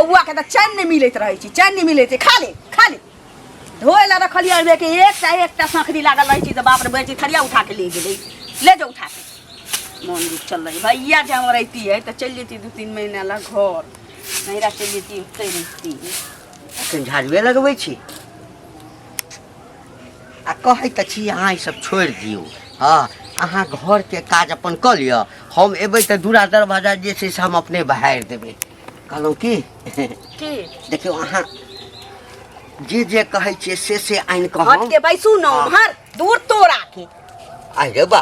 बउआ के त चैन नहीं मिलत रहे छी, चैन नहीं मिलत। खा ले धोए ला रखलिए अरबे के एकटा सांखरी लागल रहे छी त बाप रे बेची थरिया उठा के ले गेले। ले जा उठा के। मन दुख चल रही भैया जब रहती है तो चल जेती 2-3 महीना ला घर, नहीं रा चल जेती उते रहती। अखन झाड़ुए लगबै छी आ कहै त छी अहाँ ई सब छोड़ दियौ। हाँ अहाँ घर के काज अपन क लिअ, हम एबै त दूरा दरवाजा जे छै से हम अपने बहारि देबै। कहलहुँ की देखियौ अहाँ जे जे कहै छियै से आनि कऽ हट के बैसू न उम्हर दूर तोड़ा के। आइ रे बा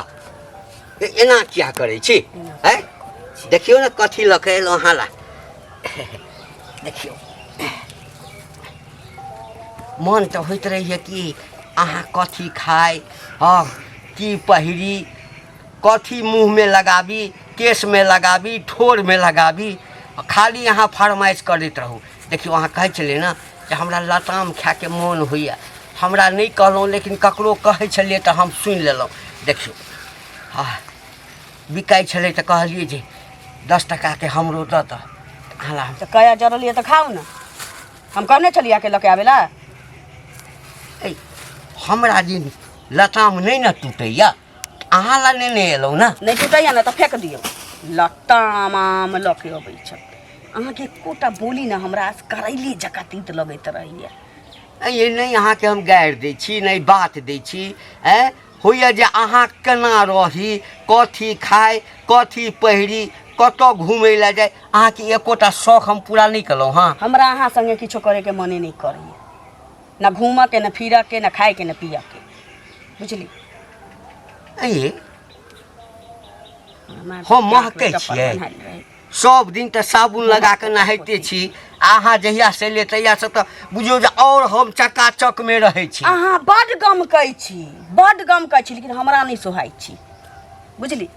एना किया करै छी हैं? देखियौ ने कथी लऽ के एलहुँ अहाँ ला। देखियौ मन तऽ होइत रहैए कि अहाँ कथी खाइ, हाँ की पहिरी, कथी मुँह में लगाबी, केस में लगाबी, ठोर में लगाबी, खाली अहाँ फरमाइश करैत रहू। देखियौ अहाँ कहै छलियै ने जे हमरा लताम खायके मोन होइए, हमरा नहीं कहलहुँ लेकिन ककरो कहै छलियै तऽ हम सुनि लेलहुँ। देखियौ हाँ बिकाइ छलै तऽ कहलियै जे 10 टका के हमरो दऽ दऽ। अहाँ तो कया जरलिए तो खाओ ना, हम कहने चलिए के लके आवेला। हमरा दिन लताम नहीं न टूटैया, अहाँ ला नहीं एलहुँ ना। नहीं टूटैया ना तो फेंक दियो। लताम आम लके अबै छ अहाँ के कोटा बोली ना हमरा करैली जका तीत लगैत रहिए। ये नहीं अहाँ के हम गारि दै छी, नहीं बात दै छी। होइए जे अहाँ केना रही, कथी खाए, कथी पहिरी, कतऽ घूमै ला जाए, अहाँ के एकोटा शौक हम पूरा नहीं कलहुँ। हाँ हमरा अहाँ संगे किछो करे के मने नहीं करिए, ना घूम के, ना फिर के, ना खाए के, ना पिया के, बुझली। हम महकै छियै, सब दिन तऽ साबुन लगा के नहाइते छी। अहाँ जहिया से ले तहिया से तऽ बुझियौ जे और हम चकाचक में रहै छी। अहाँ बड गम कहै छी, बड गम कहै छी, लेकिन हमरा नहीं सोहाय छी, बुझली।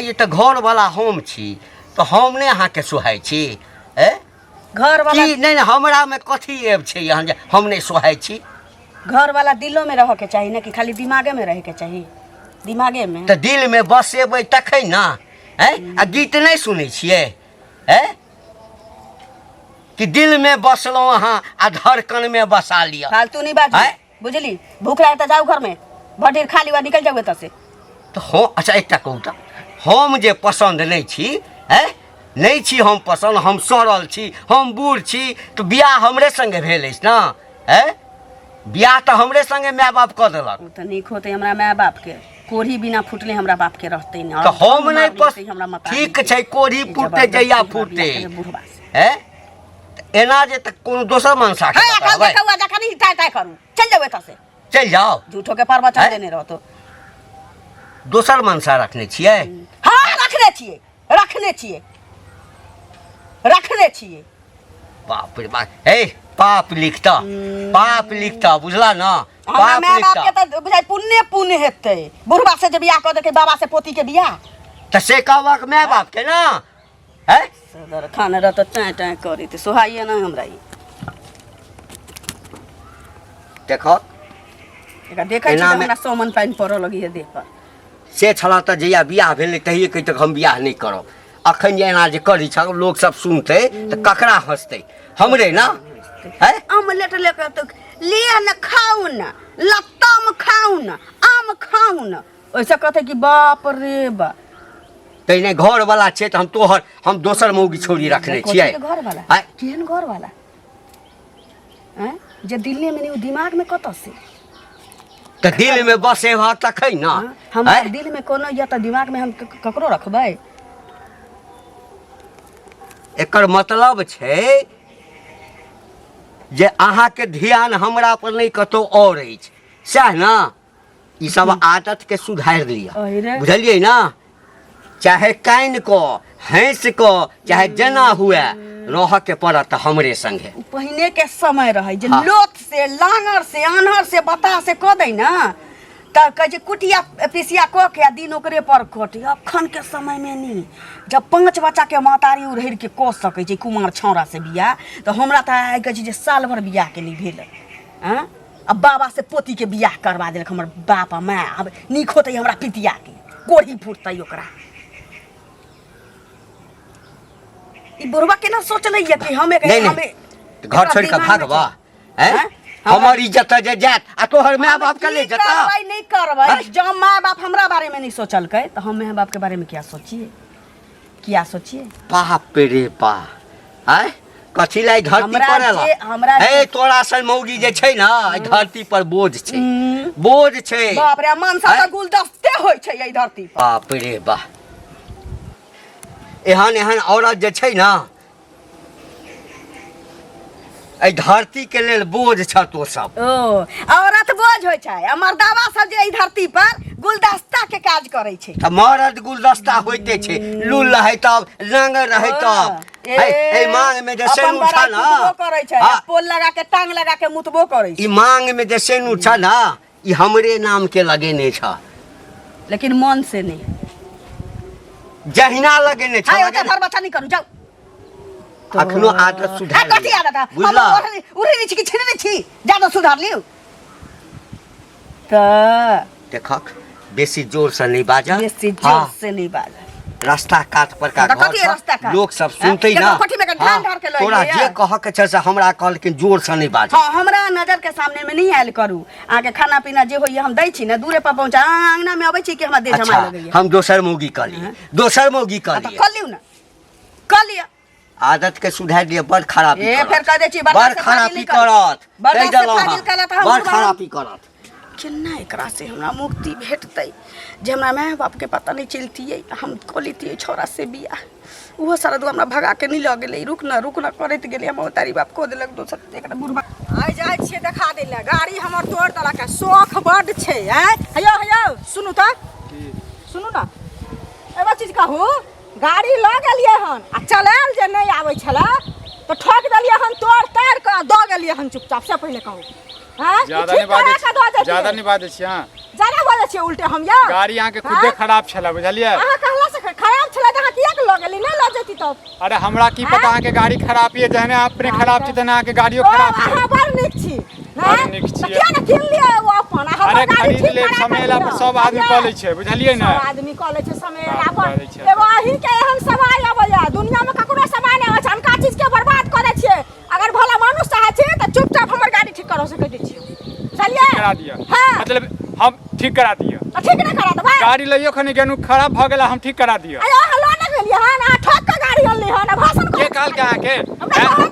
ये तऽ घर वाला हम छी तऽ हम नहीं अहाँ के सोहाय छी। घर वाला की नहीं हमरा में कथी एब छै यहाँ जे हम नहीं सोहाय छी। घर वाला दिलों में रह के चाहिए ना कि खाली दिमागे में रह के चाहिए। दिमागे में तो दिल में बसेबै तखै ना। आ गीत नहीं सुनै छियै कि दिल में बसलहुँ अहाँ आ धड़कन में बसा लिया। फालतू नहीं बात बुझली। भूख लगे तो जाओ घर में, भटेर खा लिवा निकल जाओ एतऽ से। तो हो अच्छा एकटा कहू तऽ हम जे पसंद नहीं छी, नहीं छी हम पसंद, हम सड़ल छी, हम बूढ़ छी, तो बियाह हमरे संगे भेल अछि ना। बियाह तो हमरे संगे माय बाप कऽ देलक। तो नीक होते हमरा माय बाप के, कोढ़ी बिना फुटले हमरा बाप के रहते ना। तो हम नहीं ठीक छै, कोढ़ी फूटते जइया फूटते एना जे तक कोनो दोसर मनसा के बताबै। चल जाओ एतऽ से, चल जाओ। झूठो के परवचन देने रहतो। दोसर मनसा रखने छियै। हाँ रखने छियै, रखने छियै, रखने छियै। बाप रे बाप, पाप लिखता, पाप लिखता, बुझला ना। पाप लिखता तो बुझाइ पुण्य पुण्य हेतै। बुढ़बा से जे बियाह कऽ देके बाबा से पोती के बियाह त से कहबक माय बाप के ना। सदर खाना रह तो टाँ टाँ करी तो सोहाइए ना हमरा। ई देखो देखै छी हमरा सोमन पानि पड़ऽ लगी है देह पर। से छला त जहिया बियाह भेलै तहिए कहि तक हम बियाह नहीं करब। अखन जे एना जे करी छ लोग सब सुनते त ककरा हंसते, हमरे ना। आमलेट लेकर तो ले न खाऊ ना, लताम खाऊ ना, आम खाऊ ना, ओइसे कहते कि बाप रे बा। तैने घर वाला छै त हम दोसर मौगी छोड़ी रखने छियै। घर वाला केहन घर वाला जे दिल्ली में नहीं दिमाग में कत से त दिल में बसे भा तखै ना। हम दिल में कोनो या त दिमाग में हम ककरो रखबै। एकर मतलब छै जे अहाँ के ध्यान हमरा पर नहीं कतौ और अछि, सएह ना। ई सब आदत के सुधार लिया, बुझलियै ना। चाहे कान को हंस को चाहे जना हुए रह के पड़त हमरे संगे। पहिने के समय रहे जे लोथ से, लांगर से, आन्हर से, बता से क दै ना त कहे जे कुटिया पिसिया क के दिन ओकरे पर कटे। अखन के समय में नहीं, जब 5 बच्चा के मातारी उड़ेर के क सकै छै कुमार छौरा से बियाह, तो हमरा त आइ कहे जे साल भर बियाह के लिए भेल। अब बाबा से पोती के बियाह करवा देलक हमर बाप माय। अब नीक होते हमरा पितिया के कोढ़ी फूटतै ओकरा। ई बुढ़वा केना सोचले ये कि हमें नहीं हमें नहीं घर छोड़ के भागबा हैं हमर इज्जत जे जात आ तोहर माय बाप के ले जता नहीं करबै जब माय बाप हमरा बारे में नहीं सोचलकै तो हम माय बाप के बारे में क्या सोचिए बाप रे बा हैं कथी लाई धरती पड़ेला ए तोरा सन मौगी जे छै ना धरती पर बोझ छै बाप रे मनसा का गुलदस्ते होय छै ए धरती पर बाप रे बा एहन औरत जे छै ना ए धरती के लेल बोझ छ तो सब औरत बोझ होय छै आ मर्दावा सब जे ए धरती पर गुलदस्ता के काज करे छै त मर्द गुलदस्ता होइते छै लूल रहै तब रंग रहै तब ए मांग में जे सेनु छ ना करे छै पोल लगा के टांग लगा के मुतबो करे छै ई मांग में जे सेनु छ ना ई हमरे नाम के लगेने छ लेकिन मन से नहीं जहिना लगेने छ हाय ओते बच्चा नहीं करू जाओ अखनो आदत सुधार कथी आदत हम उरे नहीं छी कि छने नहीं छी ज्यादा सुधार लियो त देखक बेसी जोर से नहीं बाजा बेसी जोर से नहीं बाजा रास्ता काट पर का घर लोग सब सुनते ना तोरा जे कह के छै से हमरा कहल के जोर से नहीं बाजा हां हमरा नजर के सामने में नहीं आयल करू आके खाना पीना जे होय हम दै छी ना दूरे पर पहुंचा आंगना में आबै छी कि हमरा देह जमा लगैया हम दोसर मौगी कर लियो ना कर लिया आदत के सुधार दिए बड़ खराबी ए फिर कह दे छी बड़ खराबी करत बड़ खराबी करत केना एकरा से हमरा मुक्ति भेटतै जे हमरा माय बाप के पता नहीं चलतियै हम कोलितियै छोरा से बियाह उहो सारा दु हमरा भगा के नहीं ल गेलै रुक ना करैत गेलै हम तारी बाप को देलक दोसर एकरा बुढ़वा आइ जाय छियै देखा देला गाड़ी हमर तोड़ देलक शौक बड छै हेयो सुनु ना एबा चीज कहू गाड़ी ल गेलियै हन आ चलाल जे नहीं आबै छला तो ठोक देलियै हन तोड़ तार के द गेलियै हन चुपचाप से पहले कहू हां ज्यादा नहीं बात छी हां ज्यादा बाजै छी उल्टे हम या गाड़ी यहां के खुदे खराब छला बुझलियै अहाँ कहला से खराब छला त अहाँ किया के ल गेली नहीं ल जेती तब अरे हमरा की पता अहाँ के गाड़ी खराब है जहने अपने खराब छी तने अहाँ के गाड़ियो खराब है अहाँ बड़ नीक छी बड़ नीक छी किया न किन लिया वो अपन अरे खरीद ले समेला पर सब आदमी क लै छै बुझलियै ना सब आदमी क लै छै समेला पर एगो अही के एहन समय आबैया दुनिया में ककरो समय नहीं होय अनका चीज के बर्बाद करे छियै अगर भला मानुष चाहे छै त चुपचाप हमर गाड़ी ठीक करो सकै छी चलिए करा दिया मतलब हम ठीक करा दिया ठीक नहीं करा दबा गाड़ी लइयो खनी गेनु खराब भ गेला हम ठीक करा दिया अरे हलो न गेलिए हां ना ठोक के गाड़ी हल्ली हां ना भाषण के काल के आके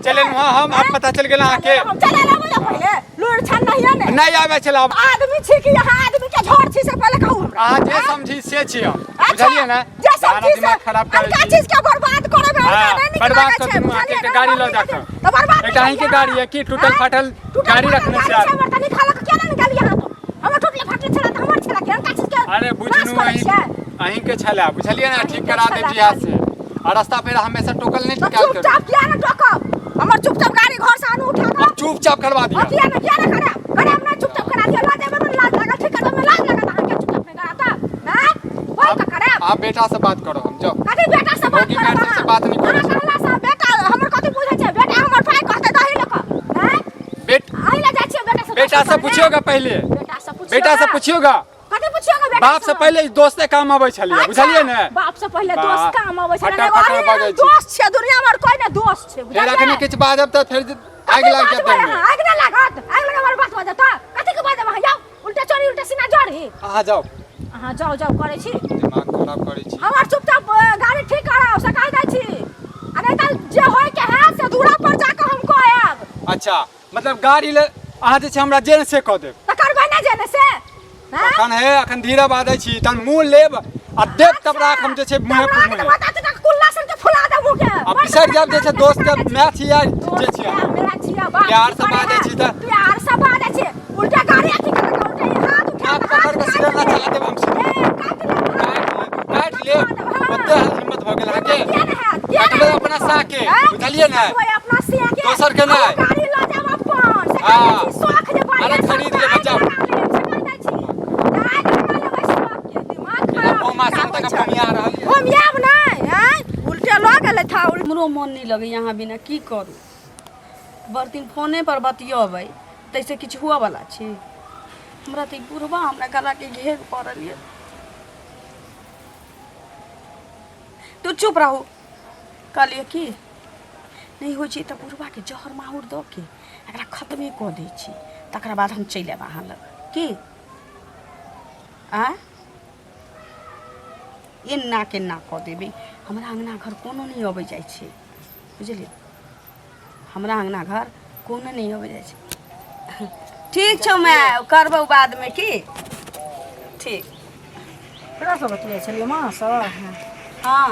चले हम अब पता चल गेला आके चले ना बोले पहले लूर छन नहीं है नहीं आवे छला आदमी छी कि यहां आदमी के झोर छी से पहले कहू अहाँ जे समझी से छी बुझलिए ना जे समझी से खराब करे का चीज के बर्बाद करे नहीं बर्बाद कर तुम आके गाड़ी ल जाकर तो बर्बाद एकटा ही के गाड़ी है की टूटल फाटल गाड़ी रखने से यार तनी खाला के केना निकाल यहां तो हम टूटले फाटले छला त हमर छला केन का चीज के अरे बुझनु अहीं के छला बुझलिए ना ठीक करा दे बिहार से और रास्ता पे हमेशा टोकल नहीं निकाल कर चुपचाप किया ना टोकब हमर चुपचाप गाड़ी घर से आनु उठा के चुपचाप करवा दिया किया ना करे हमने चुपचाप करा दिया लाज में लाज लगा ठीक है में लाज लगा हम के चुपचाप नहीं कराता ना बोल का करे आप बेटा से बात करो हम जाओ कथी बेटा से बात करो से बात नहीं करो कहला से बेटा हमर कथी पूछै छै बेटा हमर भाई कहते दही लक हैं आइला जाइ छै बेटा से पूछियोगा पहले बेटा से पूछियोगा कथी पूछियोगा बेटा बाप से पहले दोस्ते काम आबै छलिए बुझलिए ने बाप से पहले दोस्त काम आबै छलिए दोस्त छै दुनिया में कोई ना दोस्त छै बुझलिए अखनी किछ बाजब त फिर आग लाग जात आग ना लागत आग लगा हमर बात बाजत कथी के बाजब जाओ उल्टा चोरी उल्टा सीना जड़ी आ जाओ हां जाओ करे छी दिमाग खराब करे छी हमर चुपचाप गाड़ी ठीक कराओ सकाय दै छी अरे त जे होय के है से दूरा पर जाके हम कहब अच्छा मतलब गाड़ी ले अहाँ जे छै हमरा जेन से क देब त करबै ना जेने से अखन है अखन धीरे बाजै छी तन मुंह लेब आ देब तब राख हम जे छै मुंह पर मुंह बता त कुल्ला सन के फुला दे मुंह के अब बिसर जब जे छै दोस्त के मैच यार जे छै मेरा छिया बा प्यार से बाजै छी त प्यार से बाजै छी उल्टा गाड़ी अथी कर उल्टा हाथ उठा हाथ पकड़ के सिर ना चला देब हम काट ले ओते हिम्मत भ गेल है के अपना साके बुझलिए ना अपना साके दोसर के नहीं गाड़ी ल जाब अपन से शौक जे बाड़ी अरे खरीद ले जाओ उल्टे ल गेलै था हमरो मन नहीं लगे यहाँ बिना की करू बड़ दिन फोने पर बतियबै तैसे किछु हुआ वाला छी हमरा त बुढ़वा हमरा गला के घेर पड़लिए तू चुप रहो कहलिए की नहीं हो तो बुढ़वा के जहर माहौर दऽ के एकरा खत्मे कऽ दै छी तकरा बाद हम चलि आयब अहाँ लग की आँय एना केना कऽ देबै हमरा अङ्गना घर कोनो नहीं अबै जाइ छै बुझलियै हमरा अङ्गना घर कोनो नहीं अबै जाइ छै ठीक छौ माय करबौ बादमे की ठीक केकरा सब बतियाइ छलियै माँ सब हाँ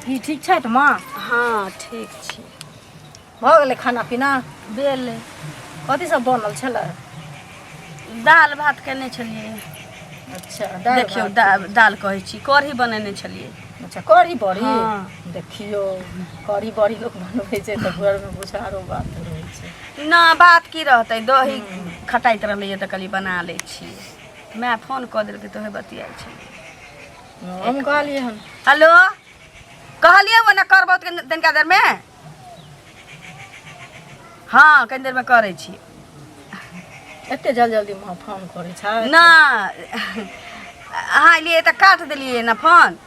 की ठीक छथि माँ हाँ ठीक छी भऽ गेलै खाना पीना बेले कथी सब बनल छलै दालि भात केने छलियै अच्छा दालि देखियौ भात। दालि कहै छी कढ़ी बनेने छलियै अच्छा कढ़ी बड़ी हाँ। देखियो कढ़ी बड़ी लोग बनबै छै तऽ घरमे बुझारो बात रहै छै ना बात की रहतै दही खटाइत रहलैए तऽ कहलियै बना लै छियै माय फोन कऽ देलकै तऽ ओहे बतियाइ छै हम कहलियै हन हेलो कहलियै वो ना करबौ तनिका देरमे हाँ कनि देरमे करै छी एते जल्दी माँ फोन करै छै ना अहाँ एलियै तऽ काट देलियै ना फोन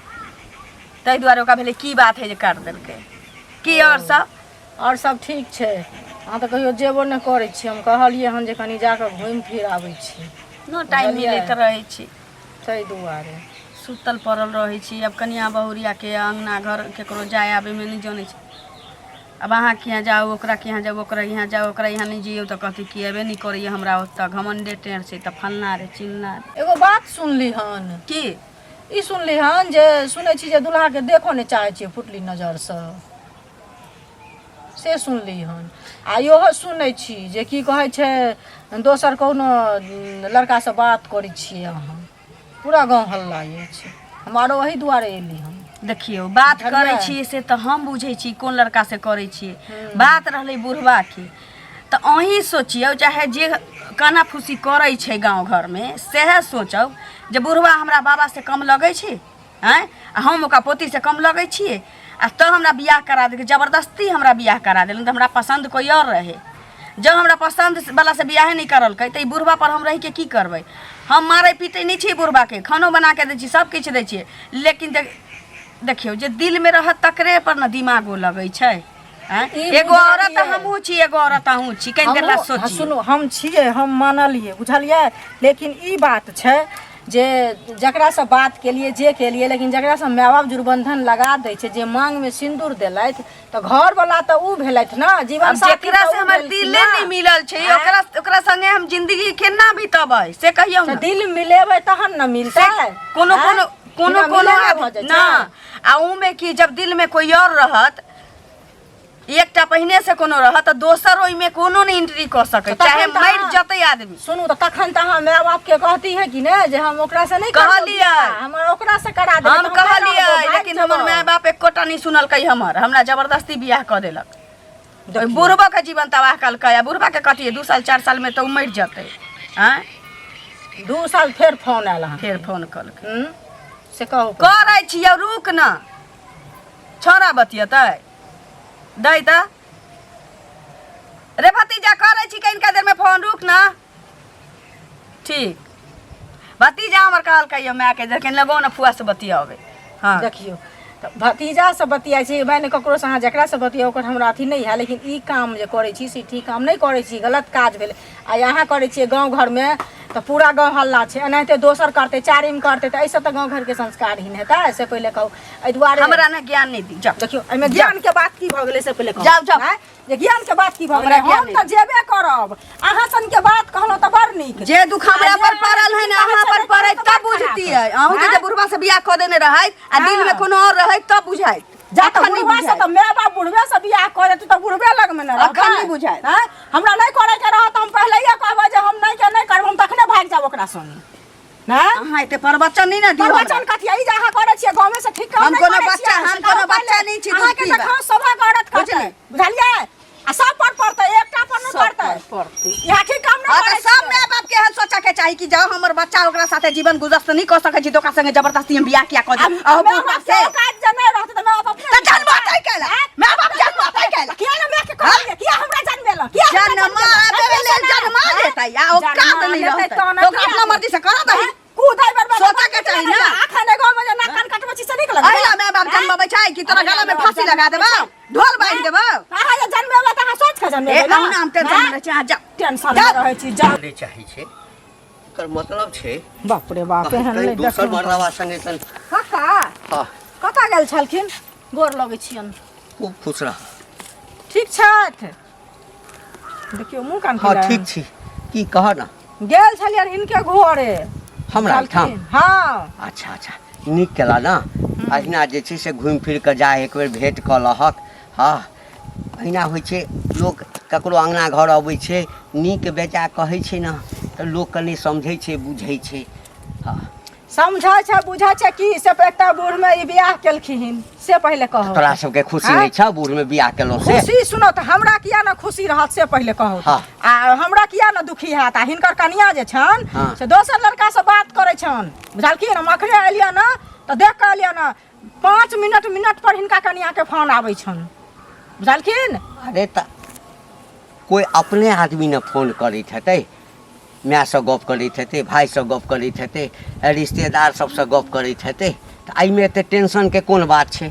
ताहि दुआरे ओकरा भेलै की बात है जे काट देलकै की आओर सब आओर सब ठीक छै अहाँ तऽ कहियो जेबो नहि करै छी हम कहलियै हन जे कनि जाकऽ घुमि फिर आबै छी नो टाइम मिलैत रहै छी ताहि दुआरे सुतल पड़ल रहै छी अब कनिया बहुरियाके अङ्गना घर केकरो जाय आबैमे नहि जानै छै अब अहाँ के यहाँ जाउ ओकरा के यहाँ जाउ ओकरा यहाँ जाउ ओकरा यहाँ नहीं जइयौ तऽ कहती कि अयबे नहीं करैए हमरा ओतऽ घमण्डे टेढ़ छै तऽ फलना रे चिल्ला रे एगो बात सुनली हन की ई सुनली हन जे सुनै छी जे दुल्हाके देखो नहि चाहै छियै फुटली नजरसँ से सुनली हन आ इहो सुनै छी जे की कहै छै दोसर कोनो लड़कासँ बात करै छियै अहाँ पूरा गाँव हल्ला अछि हमारो वही दुआरे एली हम देखियौ बात बुझलियै? करै छियै से तऽ हम बुझै छी कोन लड़का से करै छियै बात रहलै बुढ़वा के तऽ अहीं सोचियौ चाहे जे काना फूसी करै छै गाँव घरमे सएह सोचौ जे बुढ़वा हमरा बाबा से कम लगै छै आँय आ हम ओकरा पोती से कम लगै छियै आ तऽ हमरा बियाह करा देलकै जबरदस्ती हमरा बियाह करा देलकै तऽ हमरा पसन्द कोई और रहे जब हमरा पसन्द वाला से बियाहे नहीं करलकै तऽ ई बुढ़वा पर हम रहि के की करबै हम मारै पीटै नहीं छियै बुढ़वा के खानो बना के दै छियै सब किछु दै छियै लेकिन देखियौ जे दिल में रहत तकरे पर न दिमागो लगै छै एगो औरत हमहूँ छी एगो औरत अहूँ छी कनि देर ला सोचियौ सुनू हम छियै हम मानलियै बुझलियै लेकिन ई बात छै जे जकरासँ बात केलिए जे केलिए लेकिन जकरासँ माय बाप जुड़बंधन लगा दै छै जे मांगमे सिन्दूर देलथि तऽ घरवला तऽ उ भेलथि ने जीवन साथी जेकरा से हमर दिले नहीं मिलल छै ओकरा संगे हम जिंदगी केना बितबै से कहियौ तऽ न दिल मिलेबै तहन न मिलतै कोनो ना आ उमे की जब दिल में कोई और रहत एकटा पहिने से कोनो रहत तऽ दोसर ओइमे कोनो नहीं एंट्री कऽ सकै चाहे मरि जतै आदमी सुनू तऽ तखन तऽ अहाँ माय बाप के कहती है कि ने जे हम ओकरा से नहीं कहलियै हमर ओकरा से करा दे हम कहलियै लेकिन हमर माय बाप एकोटा नहीं सुनलकै हमर हमरा जबरदस्ती बियाह कऽ देलक बुढ़बा के जीवन तबाह कलकै आ बुढ़बा के कटिए 2 साल 4 साल में तो मरि जतै आँय 2 साल फेर फोन आयल अहाँ फेर फोन कलकै से कहू करै छियै रुक न छोरा बतियेतै दै तऽ रे भतीजा करै छी कनिका देर में फोन रुक न ठीक भतीजा हमर कहलकै माय के देख लगो न फुआ से बतियावे हाँ देखियो तऽ भतीजा से बतियाइ छै मैंने ककरो से अहाँ जकरा से बतिया ओकर हमरा अथी नहीं है लेकिन ई काम जे करै छी से ठीक काम नहीं करै छी गलत काज भेलै आ यहाँ करै छियै गाँव घर में तो पूरा गाँव हल्ला छै एनाहिते दोसर करतै चारिम करतै तऽ ऐसे तो गाँव घर के संस्कारहीन हेतै से पहिले कहू एहि दुआरे हमरा ने ज्ञान नहीं दी जाओ देखियो एहिमे ज्ञान के बात की भऽ गेलै से पहिले कहू जाओ, जाओ। आँय? जे ज्ञान के बात की भऽ हमरा गेलै ज्ञान हम तऽ जेबे करब अहाँ सन के बात कहलहुँ तऽ बड़ नीक जे दुख हमरा पर पड़ल है ना अहाँ पर पड़ै तब बुझतियै अहूँ के जे बुढ़वा से बियाह कऽ देने रहै आ दिल में कोनो और रहै तब बुझाइत अखन नहीं बुझाइत तऽ माय बाप बुढ़वे से बियाह करे तऽ बुढ़वे लग में न अखन नहीं बुझाइत हैं हमरा नहीं करे के रहत हम पहिलेये कहबै जे हम नहीं करब हम तखने भाग जाब ओकरा संगे ना अहाँ एते प्रवचन नहीं ना दियौ प्रवचन कथि ई जहाँ करे छियै गाँव में से ठीक काम हम नहीं कोनो करै बच्चा छियै। हम कोनो बच्चा नहीं छी अहाँ के देखौ सभा औरत करतै बुझलियै आ सब पर पड़तै एकटा पर नहीं पड़तै यहाँ ठीक काम नहीं हाँ करै तो सब माय बाप के एहन सोचा के चाही कि जाओ हमर बच्चा ओकरा साथे जीवन गुजर नहीं कर सकै छी तो ओकरा संगे जबरदस्ती हम बियाह किया कऽ दे अहो बुढ़वा से काज जने रहतै तऽ माय बाप त जन्मतै केला माय बाप जन्मतै केला किया ना माय के कहलियै किया हमरा जन्मेला किया जन्मा देवे ले जन्मा देतै या ओकरा नहीं रहतै तो अपना मर्जी से कर दही कूदै बरबर सोचा के चाही ना आखने गाँव में जे नाक कान काटबै छी से निकल अहिला माय बाप जन्मबै छै कि तोरा गला में फांसी लगा देबौ ढोल जन्मे ए भेला। अहुना हम टेंशन में रहै छी, अहाँ जाउ टेंशन में रहै छी जा। ले चाही छै एकर मतलब छै बाप रे बाप एहन कहीं नहि दोसर देखलहुँ। मर्दवा संगे तन काका हाँ कतऽ गेल छलखिन? गोर लगै छियनि। खूब खुश रह। ठीक छथि? देखियौ मुँह कान हाँ खुला। ठीक छी की कह ना गेल छलियनि हिनके घरे। हमरा ठाम छलखिन। हाँ अच्छा अच्छा नीक केला ना अहिना जे छै से घुमि फिर कऽ जा एक बेर भेँट कऽ लहक। हाँ अहिना होइ छै लोक ककरो अङ्गना घर अबै छै नीक बेजा कहै छै ने तऽ लोक कनि समझै छै बुझै छै। हाँ समझै छै बुझै छै कि से एकटा बूढ़मे ई बियाह केलखिन से पहिले कहो। तोरा सबके खुशी हाँ? नहि छौ बूढ़मे बियाह केलहुँ से खुशी सुनो तऽ हमरा किया ना खुशी रहत से पहिले कहो। हाँ। आ हमरा किया ना दुखी हैत? आ हिनकर कनिया जे छनि हाँ। से दोसर लड़का से बात करै छनि बुझलखिन। हम अखने एलियै ना तऽ देख कऽ एलियै ना 5 मिनट पर हिनका कनिया के फोन आबै छनि बुझलखिन। अरे तऽ कोइ अपने आदमी ने फोन करैत हेतै मायसँ गप करैत हेतै भायसँ गप करैत हेतै रिश्तेदार सबसँ गप करैत हेतै तऽ एहिमे एते टेंशनके कोन बात छै?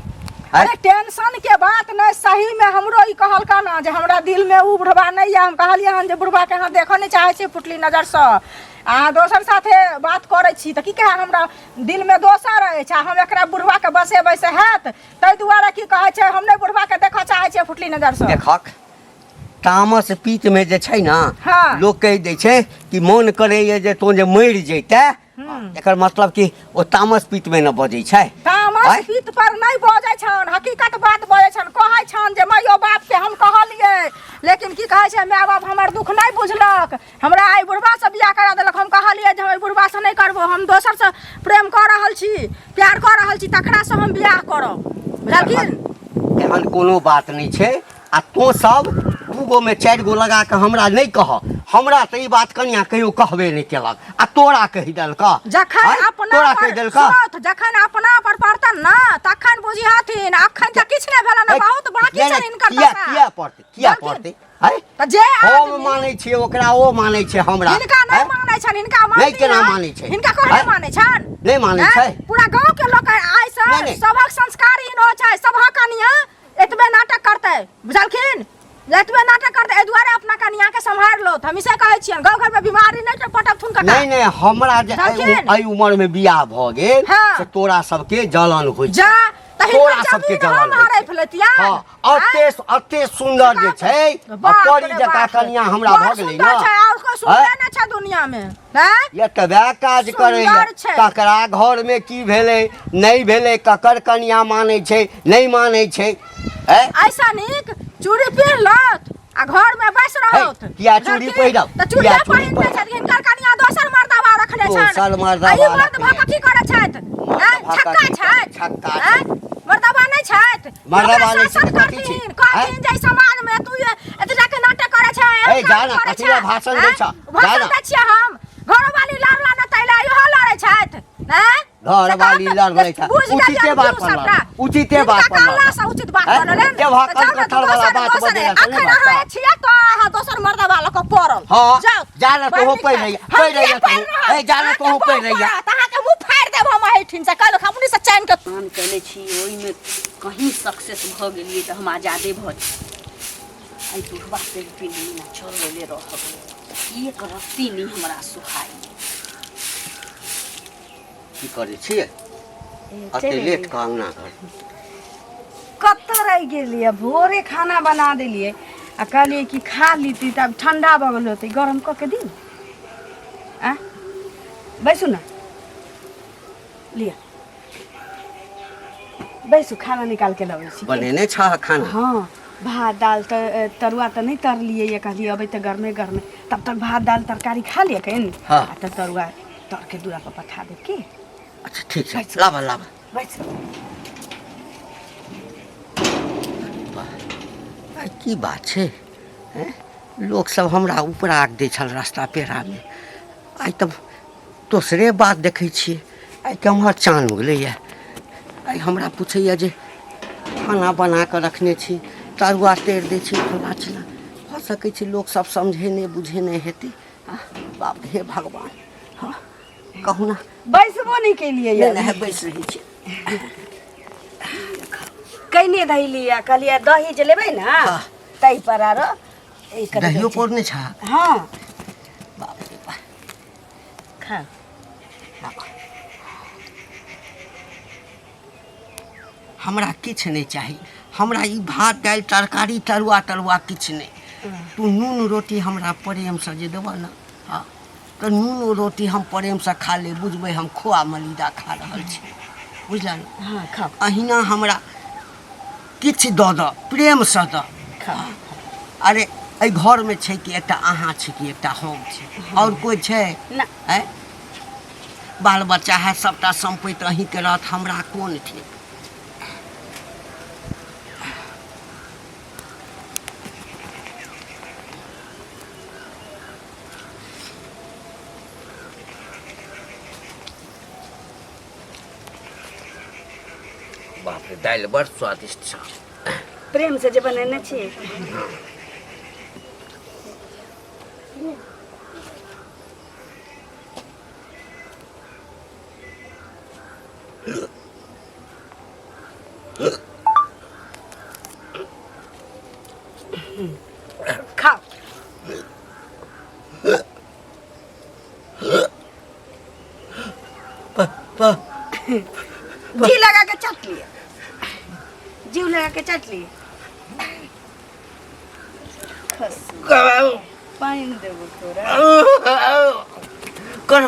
अरे टेंशन के बात नहीं, सही में हमरो ई कहलका ना जे हमरा दिल में उ बुढ़वा नहीं है। हम कहलिए हन जे बुढ़वा के अहाँ देखऽ नहीं चाहे छी पुतली नजर से। आ दोसर साथे बात करै छी तऽ की कहे हमरा दिल में दोसर अछि आ हम एकरा बुढ़वा के बसेबै से हैत? ताहि दुआरे की कहै छै हम नहीं बुढ़वा के देखऽ चाहे छी पुतली नजर से। देखक तामस पीतमे जे छै ने हाँ। लोक कहि दै छै कि मोन करैए जे तो जे मरि जैते एकर मतलब कि ओ तामस पीतमे न बजै छै। तामस आँय? पीत पर नहीं बजै छन, हकीकत बात बजै छन। कहै छन जे मायो बाप के हम कहलिए लेकिन की कहै छै माय बाप हमर दुख नहीं बुझलक। हमरा आई बुढ़वा से बियाह करा देलक। हम कहलिए जे हम बुढ़वा से नहीं करबो, हम दोसर से प्रेम कर रहल छी प्यार कर रहल छी तकरा से हम बियाह करब बुझलखिन। एहन कोनो बात नहीं छै। आ तो सब दूगो में 4 गो लगा के हमरा नहीं कह। हमरा तो ई बात कनिया कहियो कहबे नहीं केलक आ तोरा कहि देलका। जखन आँय? अपना तोरा पर कहि देलका सुनत, जखन अपना पर पड़तन ना तखन बुझिहथिन। अखन त किछ नै भेलन, बहुत बाकी किया छै नहि- हिनकर किया दशा। किया पड़तै किया बुझलखिन? पड़तै? आँय? त जे हम आदमी मानै छियै ओकरा ओ मानै छै हमरा। हिनका नहीं आँय? मानै छन, हिनका नहीं मानती केना है? मानै छै? हिनका कहने आँय? मानै छन? नहीं मानै आँय? छै? पूरा गांव के लोग आइ से नहीं, नहीं। सबक संस्कार हीन हो छै। सबक कनिया एतबे नाटक करतै बुझलखिन। एतबे नाटक करतै, एहि दुआरे अपना कनिया के संभाल लो। हम इसे कहै छियन गांव घर में बीमारी नहीं छै पटक थुन कटा। नहीं नहीं हमरा जे बुझलखिन? एहि उम्र में बियाह भ गेल हाँ। से तोरा सबके जलन होइ छै। जा त तोरा हिनका सबके जमीन जलन हम होइ छै। हड़ैप लेतिया। हाँ अते अते सुंदर जे छै बाप परी रे जका बाप। कनिया हमरा बड़ भ गेलै सुन्दर ना। छै, और कोई सुन्दर आँय? नहीं छै दुनिया में। हैं? ये तबे काज करैया सुन्दर छै। ककरा घर में की भेलै नहीं भेलै ककर कनिया मानै छै नहीं मानै छै। हैं? ऐसा नीक चूड़ी पहिर लत आ घर में बैस रहत। है, किया चूड़ी पहिरब? त चूड़ी किया चूड़ी पहिरने पहिरब? छथि हिनकर कनिया दोसर मर्दबा रखने छन। दोसर मर्दबा आ ई मर्द रखने। भऽ की करै छथि? हैं? भऽ छक्का कथी छथि? छक्का हैं? मर्दबा नहीं छथि? मर्दबा ओकरा नहि छै शासन तऽ कथी छै? करथिन, कहथिन जे ई समाज में तू एतटा के नाटक करे छै। ए, जा ना, कथी लए भाषण दै छह? जा भाषण ना। दै छियै हम। घरवाली लड़ला न तैला इहो लड़ै छथि। हैं? घरवाली लड़बै छै। बुझि गेलियै उचिते हम बात तू पर सबटा। लड़। उचिते हिनका बात पर लड़। कहला से उचित बात हैं? बनले। के भाकल कथल वाला बात बजेला से नहीं अखन बचता। अहाँ छियै तो अहाँ दोसर मर्दबा लऽ कऽ पड़ल। हाँ, जाउ जा ना तोहू पैर रहिया, पैर रहिया तोहू। ए, जा ना तोहू पैर रहिया। अहाँके मुंह फाड़ि देब हम एहिठिन से कल हमनी से चैन के। काम कयने छी ओहिमे कहीं सक्सेस भऽ गेलियै तऽ हम आजादे भऽ जेबै। आइ बुढ़वा से पीली ना छोड़ले रहब। एक रत्ती नहीं हमरा सुहाई। की करै छियै अते लेट का अंगना घर कतऽ रहि गेलियै? भोरे खाना बना देलियै आ कहलियै कि खा लीती तब ठंडा भऽ गेल होतै, गरम कऽ के दी। आ बैसू ना, लिया बैसू, खाना निकाल के लबै छी। बनेने छ खाना? हाँ भात दाल तरुआ तो नहीं तरलिए ये कहलिए अभी तो गर्मे गर्मे तब तक भात दाल तरकारी खा लिया कहीं। हाँ। तो तरुआ तर के दूरा पर पठा दे के। अच्छा ठीक छै लाबा लाबा। बैठ आइ की बात छै? हैं? लोग सब हमरा उपराग दै छल रास्ता पेड़ा में। आइ तब दोसरे बात देखै छियै। आइ केम्हर चान उगलैया। आइ हमरा पूछैया जे खाना बना कऽ रखने छी तरुआ तर दै छी फल्ला चिल्ला। भऽ सकै छै लोक सब समझे नहीं बुझे नहीं हेतै। बाप हे भगवान। हाँ कहू ना। बैसबो नहीं के लिए नहीं नहीं बैस रही छी। कहीं दही लिया कहलिए दही जे लेबै ना हाँ। तई पर आरो एक दहियो पौरने छा हाँ बाप रे बाप खा हमरा किछु नहीं चाही हमरा ई भात दालि तरकारी तरुआ तरुआ किछु नहीं तू नून रोटी हमरा प्रेम से जे देबह ना हाँ तो नून रोटी हम प्रेम से खा ले बुझबै हम खोआ मलिदा खा रहल छी बुझल हाँ खा अहिना हमरा किछु दऽ दऽ प्रेम से दऽ खा अरे एहि घरमे छै कि एकटा अहाँ छी कि एकटा हम छी आओर कोइ छै ना आँय बाल बच्चा है सबटा सम्पत्ति अहीँके रहत हमरा कोन ठीक बाप रे दालि बड़ स्वादिष्ट छ प्रेम से जे बनेने छी खाओ जी लगा के चट लिए जीव लगा के चट लिए पानी देबो तोरा कर